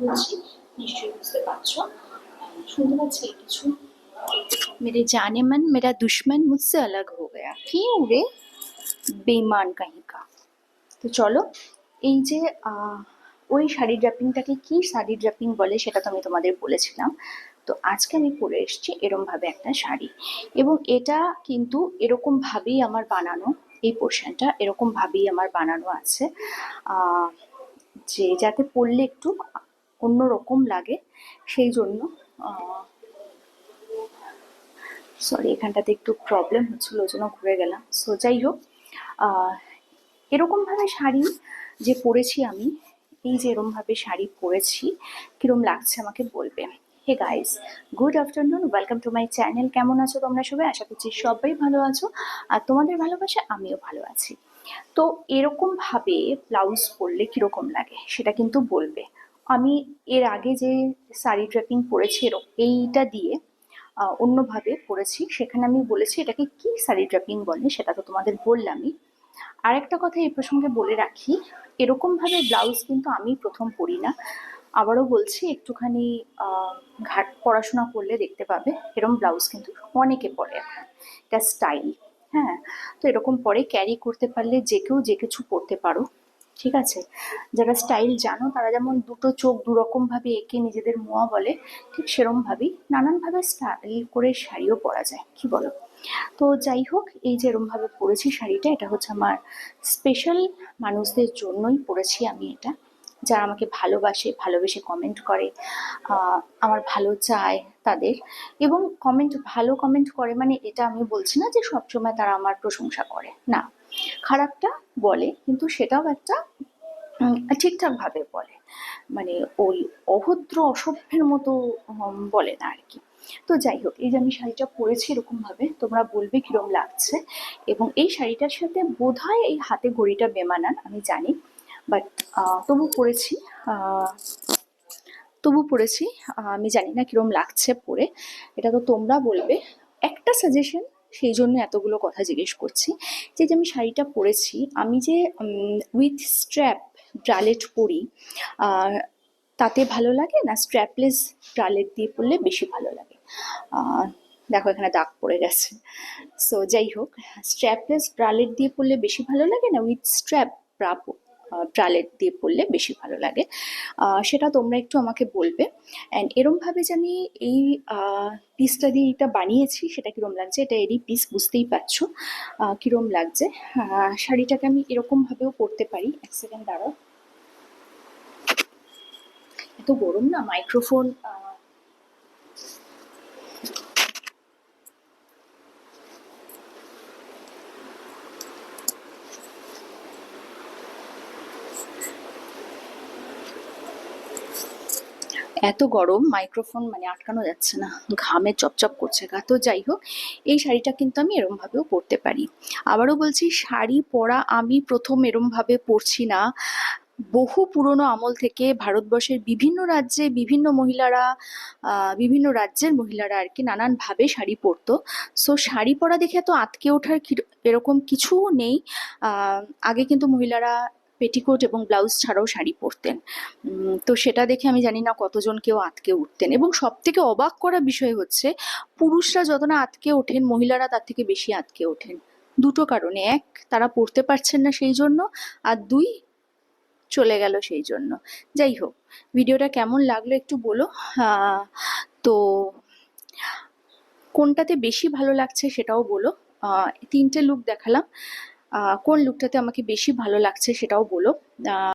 বলছি নিশ্চয়ই বুঝতে পারছো। শুনতে পাচ্ছি কিছু? मेरे जाने मन मेरा दुश्मन मुझसे अलग हो गया क्यों रे বেইমান কাহিকা। তো চলো, এই যে ওই শাড়ি ড্রাপিংটাকে কি শাড়ি ড্রাপিং বলে সেটা তো আমি তোমাদের বলেছিলাম। তো আজকে আমি পরে এসেছি এরম ভাবে একটা শাড়ি, এবং এটা কিন্তু এরকম ভাবেই আমার বানানো। এই পোর্শনটা এরকম ভাবেই আমার বানানো আছে, আহ, যে যাতে পরলে একটু অন্যরকম লাগে, সেই জন্য। সরি, এখানটাতে একটু প্রবলেম হচ্ছিল, ওই জন্য ঘুরে গেলাম। সো যাই হোক, আহ, এরকমভাবে শাড়ি যে পরেছি আমি, এই যে এরমভাবে শাড়ি পরেছি, কিরম লাগছে আমাকে বলবে। Hey guys, good afternoon, welcome to my channel. কেমন আছো তোমরা সবাই? আশা করছি সবাই ভালো আছো, আর তোমাদের ভালোবাসা আমিও ভালো আছি। তো এরকম ভাবে ব্লাউজ পরলে কিরকম লাগে সেটা কিন্তু বলবে। আমি এর আগে যে শাড়ি ড্রেপিং পরেছি এইটা দিয়ে অন্যভাবে পরেছি, সেখানে আমি বলেছি এটাকে কি শাড়ি ড্রেপিং বলে, সেটা তো তোমাদের বললামই। আরেকটা কথা এই প্রসঙ্গে বলে রাখি, এরকম ভাবে ব্লাউজ কিন্তু আমি প্রথম পরি না। আবারও বলছি, একটুখানি ঘাট পড়াশোনা করলে দেখতে পাবে এরকম ব্লাউজ কিন্তু অনেকে পরে এখন। এটা স্টাইল। হ্যাঁ, তো এরকম পরে ক্যারি করতে পারলে যে কেউ যে কিছু পরতে পারো, ঠিক আছে। যারা স্টাইল জানো তারা যেমন দুটো চোখ দুরকম ভাবে এঁকে নিজেদের মোয়া বলে, ঠিক সেরম ভাবেই নানানভাবে স্টাইল করে শাড়িও পরা যায়, কি বলো? তো যাই হোক, এই যে এরম ভাবে পরেছি শাড়িটা, এটা হচ্ছে আমার স্পেশাল মানুষদের জন্যই পরেছি আমি এটা, যারা আমাকে ভালোবাসে, ভালোবেসে কমেন্ট করে, আমার ভালো চায় তাদের। এবং ভালো কমেন্ট করে মানে এটা আমি বলছি না যে সবসময় তারা আমার প্রশংসা করে, না, খারাপটা বলে, কিন্তু সেটাও একটা ঠিকঠাক ভাবে বলে, মানে ওই অভদ্র অসভ্যের মতো বলে না আর কি। তো যাই হোক, এই যে আমি শাড়িটা পরেছি এরকম ভাবে, তোমরা বলবে কিরম লাগছে। এবং এই শাড়িটার সাথে বোধহয় এই হাতে ঘড়িটা বেমানান, আমি জানি, বাট তবু পরেছি। আহ, আমি জানি না কিরম লাগছে পরে, এটা তো তোমরা বলবে। একটা সাজেশন, সেই জন্য এতগুলো কথা জিজ্ঞেস করছি, যে আমি শাড়িটা পরেছি, আমি যে উইথ স্ট্র্যাপ ব্রালেট পরি, আহ, তাতে ভালো লাগে না স্ট্র্যাপলেস ব্রালেট দিয়ে পরলে বেশি ভালো লাগে? আহ, দেখো এখানে দাগ পড়ে গেছে। সো যাই হোক, স্ট্র্যাপলেস ব্রালেট দিয়ে পরলে বেশি ভালো লাগে না উইথ স্ট্র্যাপ ব্রালেট দিয়ে পরলে বেশি ভালো লাগে? সেটা তোমরা একটু আমাকে বলবে। অ্যান্ড এরমভাবে যে আমি এই পিসটা দিয়ে এটা বানিয়েছি, সেটা কিরম লাগছে, এটা এরই পিস, বুঝতেই পারছো কিরম লাগছে। শাড়িটাকে আমি এরকমভাবেও পরতে পারি। এক সেকেন্ড দাঁড়াও, এত গরম না, মাইক্রোফোন এত গরম, মাইক্রোফোন মানে আটকানো যাচ্ছে না, ঘামে চপচপ করছে গা। তো যাই হোক, এই শাড়িটা কিন্তু আমি এরম ভাবেও পরতে পারি। আবারও বলছি, শাড়ি পরা আমি প্রথম এরম ভাবে পরছি না। বহু পুরনো আমল থেকে ভারতবর্ষের বিভিন্ন রাজ্যে বিভিন্ন মহিলারা, বিভিন্ন রাজ্যের মহিলারা আর কি নানান ভাবে শাড়ি পরতো। সো শাড়ি পরা দেখে তো আঁতকে ওঠার এরকম কিছু নেই। আহ, আগে কিন্তু মহিলারা পেটিকোট এবং ব্লাউজ ছাড়াও শাড়ি পরতেন। তো সেটা দেখে আমি জানি না কতজন কেউ আঁতকে উঠতেন। এবং সব থেকে অবাক করা বিষয় হচ্ছে, পুরুষরা যত না আঁতকে ওঠেন, মহিলারা তার থেকে বেশি আঁতকে ওঠেন। দুটো কারণে: এক, তারা পড়তে পারছেন না সেই জন্য, আর দুই, চলে গেল সেই জন্য। যাই হোক, ভিডিওটা কেমন লাগলো একটু বলো। তো কোনটাতে বেশি ভালো লাগছে সেটাও বলো। তিনটে লুক দেখালাম, কোন লুকটাতে আমাকে বেশি ভালো লাগছে সেটাও বলো।